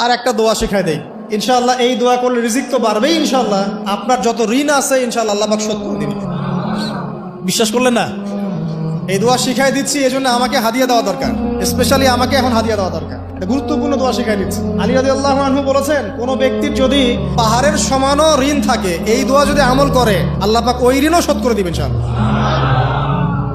আর একটা দোয়া শেখায় দেই, ইনশাআল্লাহ এই দোয়া করলে রিজিক তো বাড়বেই ইনশাআল্লাহ। আপনার যত ঋণ আছে ইনশাআল্লাহ আল্লাহ পাক শোধ করে দিবেন। বিশ্বাস করলেন না? এই দোয়া শিখাই দিচ্ছি, এজন্য আমাকে হাদিয়া দেওয়া দরকার, স্পেশালি আমাকে এখন হাদিয়া দেওয়া দরকার। এটা গুরুত্বপূর্ণ দোয়া শিখাই দিচ্ছি। আলী রাদিয়াল্লাহু আনহু বলেছেন, কোন ব্যক্তির যদি পাহাড়ের সমানও ঋণ থাকে, এই দোয়া যদি আমল করে আল্লাহ পাক ওই ঋণও শোধ করে দিবেন ইনশাআল্লাহ।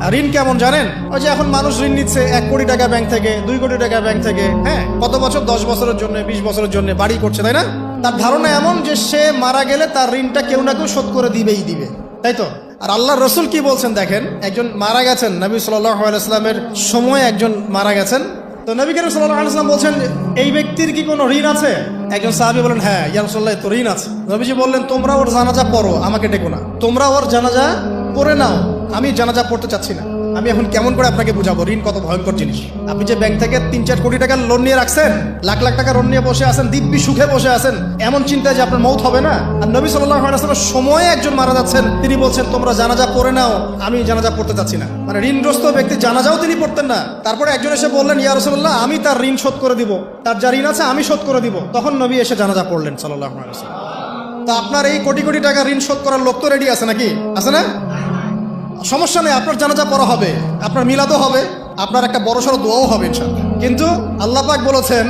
আর ঋণ কেমন জানেন? ওই যে এখন মানুষ ঋণ নিচ্ছে 1 কোটি টাকা ব্যাংক থেকে, 2 কোটি টাকা ব্যাংক থেকে, হ্যাঁ, কত বছর, 10 বছরের জন্য, 20 বছরের জন্য বাড়ি করছে, তাই না? তার ধারণা এমন যে সে মারা গেলে তার ঋণটা কেউ না কেউ শোধ করে দিবেই দিবে, তাই তো? আর আল্লাহ রসুল কি বলছেন দেখেন, একজন মারা গেছেন, নবী সাল্লাল্লাহু আলাইহি ওয়াসাল্লামের সময় একজন মারা গেছেন। তো নবী করিম সাল্লাল্লাহু আলাইহি ওয়াসাল্লাম বলছেন, এই ব্যক্তির কি কোনো ঋণ আছে? একজন সাহাবী বলেন, হ্যাঁ ইয়া রাসূলুল্লাহ, তো ঋণ আছে। নবীজি বললেন, তোমরা ওর জানাজা পড়ো, আমাকে ডেকো না, তোমরা ওর জানাজা পড়ে নাও, আমি জানাজা পড়তে চাচ্ছি না। আমি এখন কেমন করে আপনাকে বুঝাবো ঋণ কত ভয়ঙ্কর জিনিস? আপনি যে ব্যাংক থেকে 3-4 কোটি টাকার লোন নিয়ে রাখছেন, লাখ লাখ টাকা লোন নিয়ে বসে আছেন, দিব্যি সুখে বসে আছেন, এমন চিন্তায় যে আপনার মৌত হবে না। আর নবী সাল্লাল্লাহু আলাইহি ওয়াসাল্লামের সময়ে একজন মারা যাচ্ছেন, তিনি বলছেন তোমরা জানাজা পড়ে নাও, আমি জানাজা পড়তে চাচ্ছি না। মানে ঋণগ্রস্ত ব্যক্তি জানাজাও তিনি পড়তেন না। তারপরে একজন এসে বললেন, ইয়া রাসূলুল্লাহ, আমি তার ঋণ শোধ করে দিব, তার যা ঋণ আছে আমি শোধ করে দিব। তখন নবী এসে জানাজা পড়লেন সাল্লাল্লাহু আলাইহি ওয়াসাল্লাম। তো আপনার এই কোটি কোটি টাকা ঋণ শোধ করার লোক তো রেডি আছে নাকি? আছে না? সমস্যা নেই, আপনার জানাজা পড়া হবে, আপনার মিলাদও হবে, আপনার একটা বড়সড় দোয়াও হবে ইনশাআল্লাহ। কিন্তু আল্লাহ পাক বলেছেন,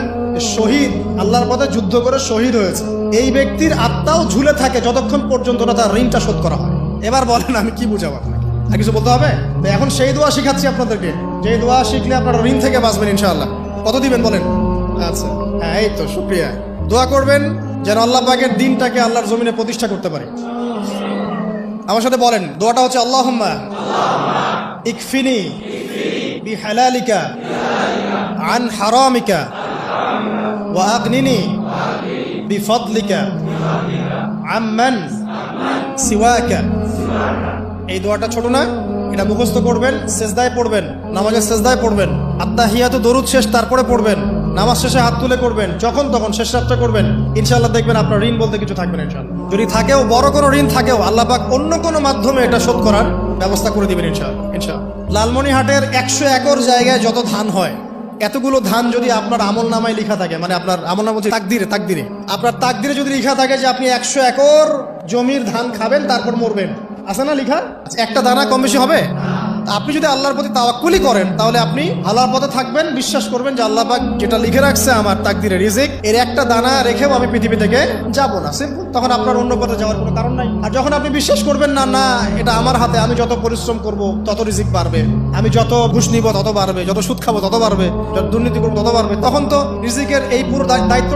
শহীদ, আল্লাহর পথে যুদ্ধ করে শহীদ হয়েছে, এই ব্যক্তির আত্মাও ঝুলে থাকে যতক্ষণ পর্যন্ত না তার ঋণটা শোধ করা হয়। এবার বলেন আমি কি বুঝাবো আপনাকে? আর কিছু বলতে হবে? তো এখন সেই দোয়া শিখাচ্ছি আপনাদেরকে, যে দোয়া শিখলে আপনারা ঋণ থেকে বাঁচবেন ইনশাআল্লাহ। কত দিবেন বলেন? আচ্ছা, হ্যাঁ, এই তো শুকরিয়া। দোয়া করবেন যেন আল্লাহ পাকের দিনটাকে আল্লাহর জমিনে প্রতিষ্ঠা করতে পারে। আমার সাথে বলেন, দোয়াটা হচ্ছে, আল্লাহুম্মা ইকফিনি বিহালালিকা আন হারামিকা ওয়া আগনিনি বিফদলিকা আম্মান সিওয়াকা। এই দোয়াটা ছোট না, এটা মুখস্থ করবেন, সেজদায় পড়বেন, নামাজের সেজদায় পড়বেন, আত্তাহিয়াতু দরুদ শেষ তারপরে পড়বেন, নামাজ শেষে হাত তুলে করবেন, যখন তখন শেষ রাতটা করবেন, ইনশাআল্লাহ দেখবেন আপনার ঋণ বলতে কিছু থাকবে না ইনশাআল্লাহ। যদি থাকেও, বড় কোনো ঋণ থাকেও, আল্লাহ পাক অন্য কোনো মাধ্যমে এটা শোধ করার ব্যবস্থা করে দিবেন ইনশাআল্লাহ। ইনশাআল্লাহ লালমনিরহাটের 100 একর জায়গায় যত ধান হয়, এতগুলো ধান যদি আপনার আমল নামায় লেখা থাকে, মানে আপনার আমল নামা তাকদিরে আপনার তাকদিরে যদি লেখা থাকে যে আপনি 100 একর জমির ধান খাবেন তারপর মরবেন, আছে না লেখা? একটা দানা কম বেশি হবে? আপনি যদি আল্লাহর প্রতি তাওয়াক্কুলি করেন, তাহলে আপনি আল্লাহর পথে থাকবেন, বিশ্বাস করবেন যে আল্লাহ পাক যেটা লিখে রাখছে আমার তাকদিরে রিজিক, এর একটা দানা রেখেও আমি পৃথিবী থেকে যাব না, সিম্পল। তখন আপনার অন্য পথে যাওয়ার কোনো কারণ নাই। আর যখন আপনি বিশ্বাস করবেন না, না এটা আমার হাতে, আমি যত পরিশ্রম করব তত রিজিক বাড়বে, আমি যত ঘুষ নিব তত বাড়বে, যত সুদ খাবো তত বাড়বে, যত দুর্নীতি করবো তত বাড়বে, তখন তো রিজিকের এই পুরো দায়িত্ব